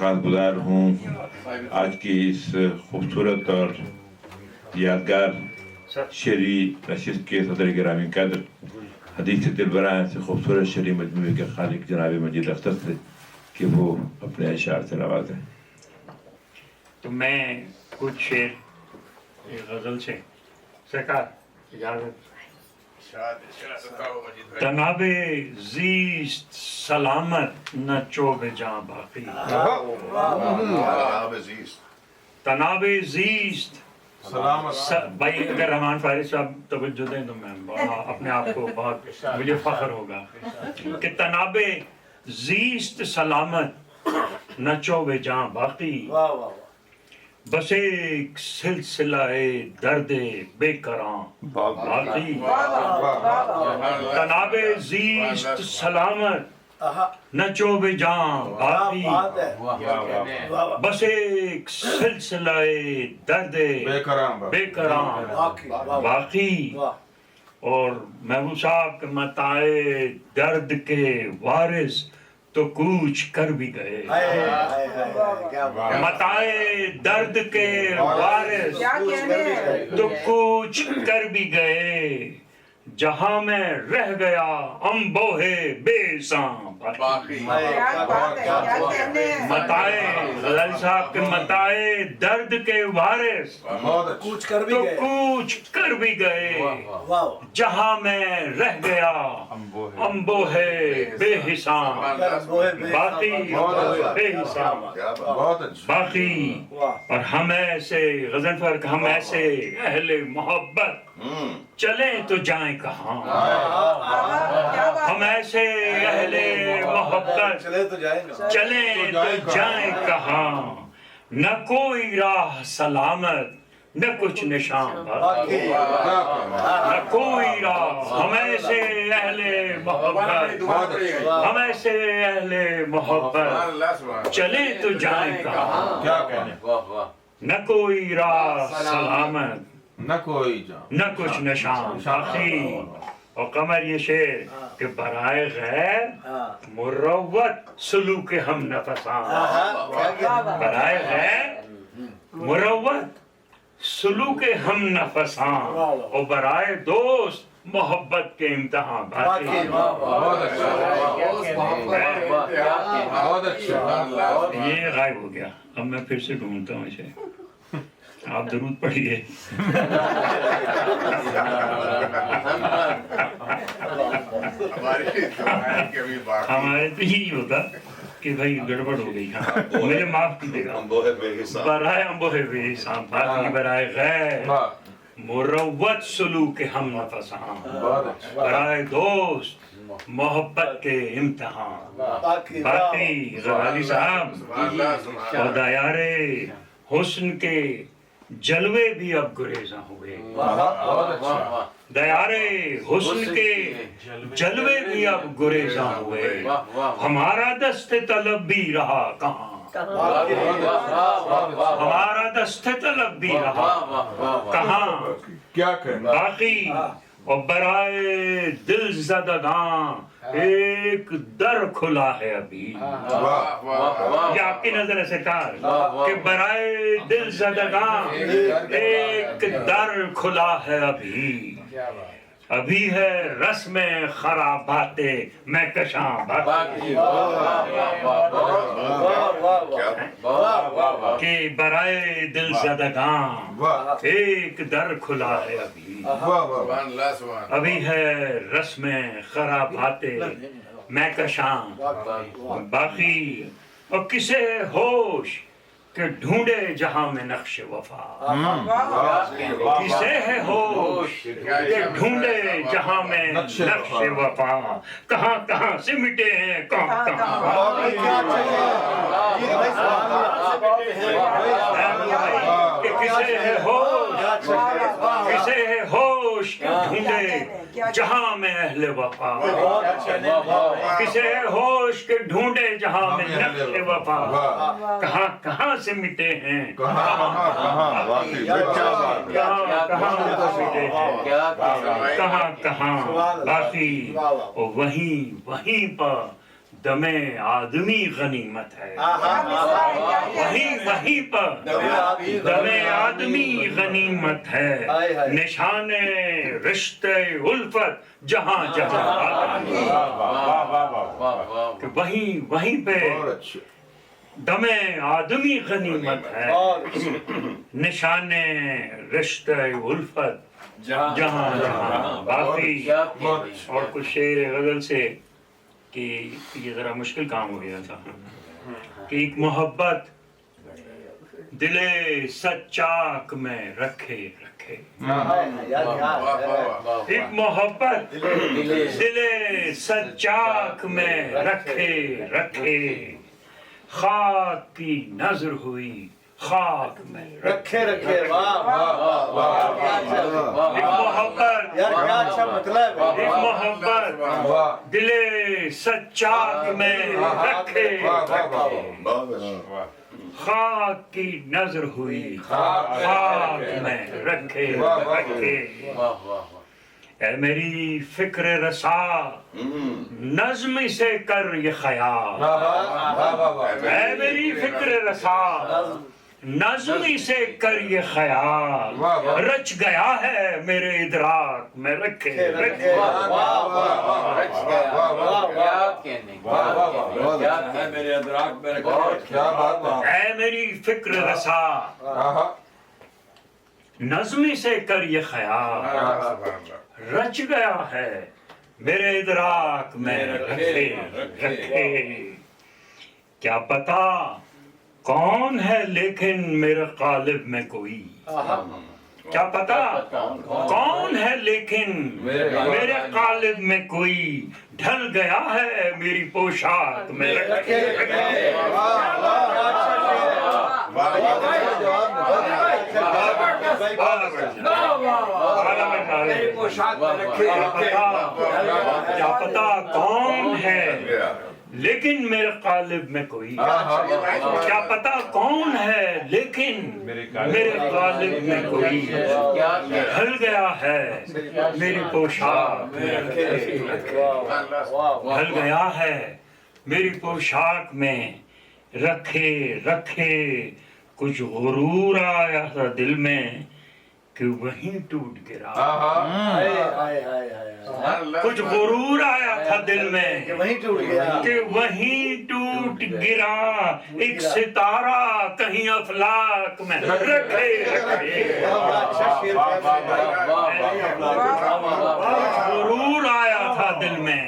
خاص گزار ہوں آج کی اس خوبصورت اور یادگار شعری نشست کے صدر گرامی قدر حدیث دلبراں سے خوبصورت شعری مجموعے کے خالق جناب مجید اختر سے کہ وہ اپنے اشعار سے نوازیں. تو میں کچھ شعر غزل سے سرکار اجازت. تناب زیست سلامت نہ چوب جاں باقی. تناب زیست بھائی اگر رحمان فارس صاحب توجہ دیں تو میں اپنے آپ کو بہت مجھے فخر ہوگا کہ تناب زیست سلامت نہ چوب جاں باقی. بس ایک سلسلہ درد بے کراں باقی. تناب زیست سلامت نہ چوب جاں باقی. بس ایک سلسلہ درد بے کراں باقی. اور محبوب صاحب کے متاع درد کے وارث تو کوچ کر بھی گئے. متاع درد کے وارث تو کوچ کر بھی گئے. جہاں میں رہ گیا انبوہ بے ساں باقی. متاع غزالی صاحب کے متاع درد کے وارث تو کوچ کر بھی گئے. جہاں میں رہ گیا انبوہ بے حساں باقی. بے حساں باقی. اور ہم ایسے غضنفر ہم ایسے اہل محبت چلیں تو جائیں کہاں. ہم ایسے اہل محبت چلیں تو جائیں کہاں. نہ کوئی راہ سلامت نہ کچھ نشان باقی. نہ کوئی راہ. ہم ایسے اہل محبت ہم ایسے اہل محبت چلیں تو جائیں کہاں. نہ کوئی راہ سلامت نہ کوئی جان نہ کچھ نشان باقی. اور قمر یہ شعر کہ برائے غیر مروت سلوک ہم نفساں. برائے غیر مروت سلوک ہم نفساں. اور برائے دوست محبت کے امتحان باقی. یہ غائب ہو گیا. اب میں پھر سے ڈھونڈتا ہوں اسے. آپ درود پڑھیے. ہمارے تو یہی ہوتا کہ بھائی گڑبڑ ہو گئی. مجھے معاف کیجیے گا. برائے انبوہ بے حساں باقی. برائے غیر مروت سلوک ہم نفساں. برائے دوست محبت کے امتحان باقی. غزالی صاحب اور دیارے حسن کے جلوے بھی اب گریزاں ہوئے. دیارے حسن کے جلوے بھی اب گریزاں ہوئے. ہمارا دست طلب بھی رہا کہاں. ہمارا دست طلب بھی رہا کہاں. کیا کرنا باقی. اور برائے دل زدگاں ایک در کھلا ہے ابھی. یہ آپ کی نظر ہے سرکار کہ برائے دل زدگاں ایک در کھلا ہے ابھی. ابھی ہے رسم خرابات میں کشاں باقی. کہ برائے دل زدگاں ایک در کھلا ہے ابھی. ابھی ہے رسم خرابات میں کشاں باقی. اور کسے ہوش کہ ڈھونڈے جہاں میں نقش وفا. کسے ہے ہوش کہ ڈھونڈے جہاں میں نقش وفا. کہاں کہاں سے مٹے ہیں کہاں کہاں. کسے ہے ہوش کسے ہے ہوش کہ ڈھونڈے جہاں میں اہل وفا. کسے ہے ہوش کہ ڈھونڈے جہاں میں نقش وفا. کہاں کہاں سے مٹے ہیں کہاں کہاں باقی. وہیں پر دم آدمی غنیمت ہے وہیں پر دم آدمی غنیمت ہے نشان رشتے الفت جہاں جہاں کہ وہیں پہ دم آدمی غنیمت ہے نشان رشتے الفت جہاں جہاں باقی اور کچھ شعر غزل سے کہ یہ ذرا مشکل کام ہو گیا تھا کہ ایک محبت دل سچاک میں رکھے ایک محبت دل سچاک میں رکھے خاک کی نظر ہوئی خاک میں رکھے ایک محبت ایک محبت دل سچاک میں رکھے خاک کی نظر ہوئی خاک میں رکھے اے میری فکر رسا نظم سے کر یہ خیال اے میری فکر رسا نظم سے کر یہ خیال رچ گیا ہے میرے ادراک میں رکھے اے میری فکر رسا نظم سے کر یہ خیال رچ گیا ہے میرے ادراک میں رکھے کیا پتا کون ہے لیکن میرے قالب میں کوئی کیا پتا کون ہے لیکن میرے قالب میں کوئی ڈھل گیا ہے میری پوشاک میں رکھے کیا پتا کون ہے لیکن میرے قالب میں کوئی کیا پتا کون ہے لیکن میرے قالب میں کوئی ڈھل گیا ہے میری پوشاک ڈھل گیا ہے میری پوشاک میں رکھے کچھ غرور آیا تھا دل میں کہ وہیں ٹوٹ گرا کچھ غرور آیا تھا دل میں کہ وہیں ٹوٹ گرا ایک ستارہ کہیں افلاک میں رکھے غرور آیا تھا دل میں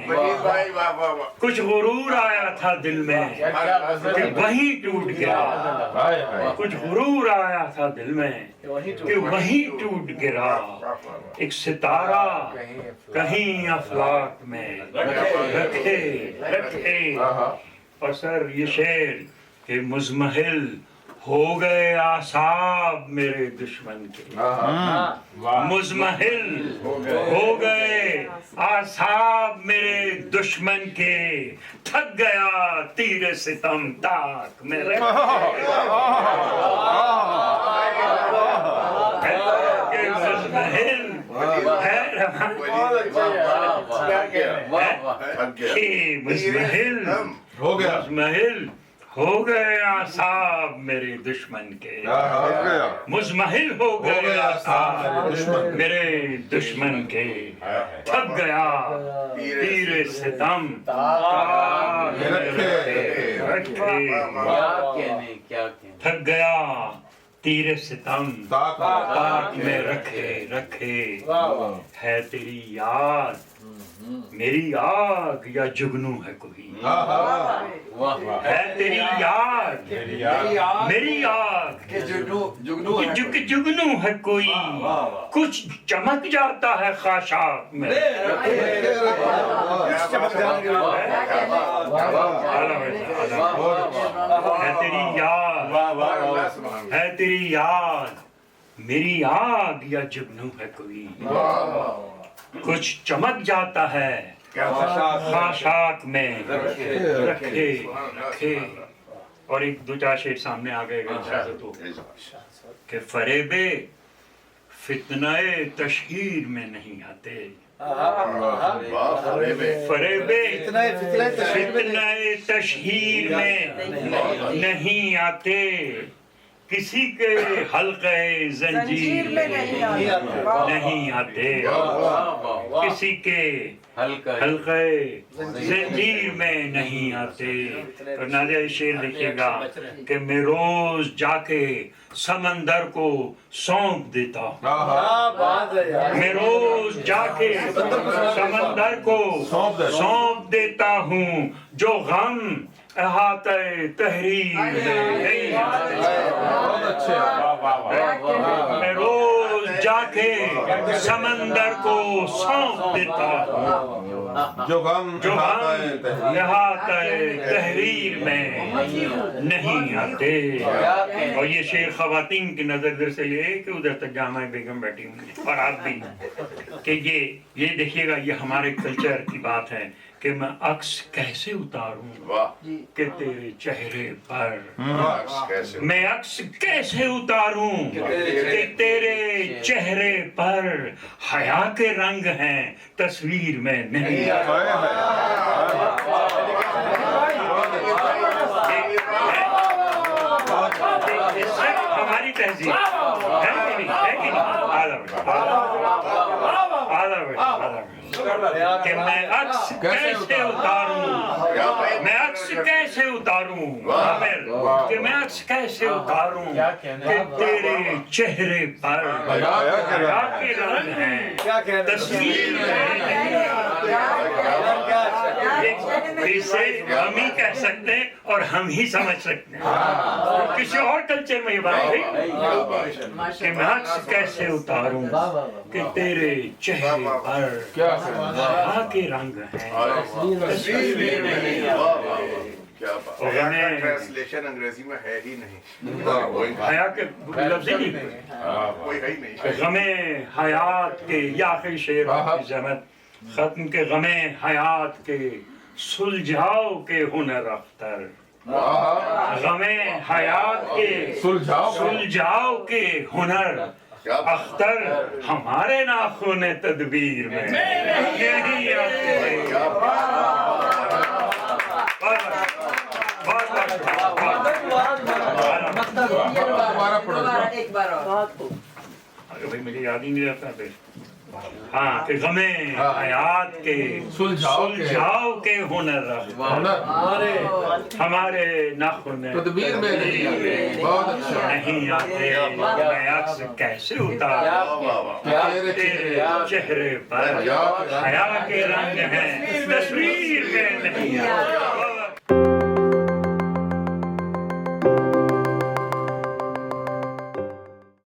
کچھ غرور آیا تھا دل میں کہ وہیں ٹوٹ گرا کچھ غرور آیا تھا دل میں کہ وہیں ٹوٹ گرا ایک ستارہ کہیں افلاک میں رکھے اور سر یہ شعر کہ مزمحل ہو گئے اعصاب میرے دشمن کے مزمحل ہو گئے اعصاب میرے دشمن کے تھک گیا تیر ستم تاک میرے مزمحل مزمحل ہو گئے اعصاب میرے دشمن کے مزمحل ہو گئے اعصاب میرے دشمن کے تھک گیا تیر ستم تھک گیا تیر ستم تاک میں رکھے ہے تیری یاد میری آگ یا جگنو ہے کوئی ہے تیری یاد میری آگ جگنو ہے کوئی کچھ چمک جاتا ہے خاشاک میں ہے تیری یاد ہے تیری یاد میری آگ یا جگنو ہے کوئی کچھ چمک جاتا ہے خاشاک میں رکھے اور ایک دو چار شعر سامنے آ گئے کہ فریب فتنہ تشہیر میں نہیں آتے فریب فتنہ تشہیر میں نہیں آتے، کسی کے حلقہ زنجیر میں نہیں آتے، کسی کے حلقہ زنجیر میں نہیں آتے۔ اور نازیہ شعر لکھیے گا کہ میں روز جا کے سمندر کو سونپ دیتا ہوں، میں روز جا کے سمندر کو سونپ دیتا ہوں، جو غم احاطہ تحریر میں نہیں آتے۔ میں روز جا کے سمندر کو سونپ دیتا ہوں، جو غم احاطہ تحریر میں نہیں آتے۔ اور یہ شعر خواتین کی نظر در سے یہ ہے کہ ادھر تک جامع بیگم بیٹھی ہوئی ہے اور آپ بھی، کہ یہ دیکھیے گا، یہ ہمارے کلچر کی بات ہے کہ میں عکس کیسے اتاروں کہ تیرے چہرے پر، میں عکس کیسے اتاروں کہ تیرے چہرے پر، حیا کے رنگ ہیں تصویر میں نہیں۔ ہماری تہذیب ہے کہ نہیں؟ کہ میں عکس کیسے اتاروں، میں عکس کیسے اتاروں، کہ میں عکس کیسے اتاروں کہ تیرے چہرے پر حیا کے رنگ ہیں تصویر میں نہیں۔ اسے ہم ہی کہہ سکتے ہیں اور ہم ہی سمجھ سکتے ہیں، کسی اور کلچر میں یہ بات نہیں کہ میں عکس کیسے اتاروں کہ تیرے چہرے پر حیا کے رنگ ہیں تصویر میں نہیں۔ ٹرانسلیشن انگریزی میں ہے ہی نہیں، حیا کے لفظ ہی نہیں، غم حیات کے، یا آخری شعر کی زحمت ختم کے، غم حیات کے سلجھاؤ کے ہنر اختر، غم حیات کے سلجھاؤ کے ہنر اختر، ہمارے ناخن تدبیر میں نہیں آتے۔ مجھے یاد ہی نہیں رہتا پھر، ہاں کہ غم حیات کے سلجھاؤ کے ہنر ہمارے ناخن تدبیر میں نہیں آتے۔ میں عکس کیسے اتاروں تیرے چہرے پر حیا کے رنگ ہیں تصویر میں نہیں آتے۔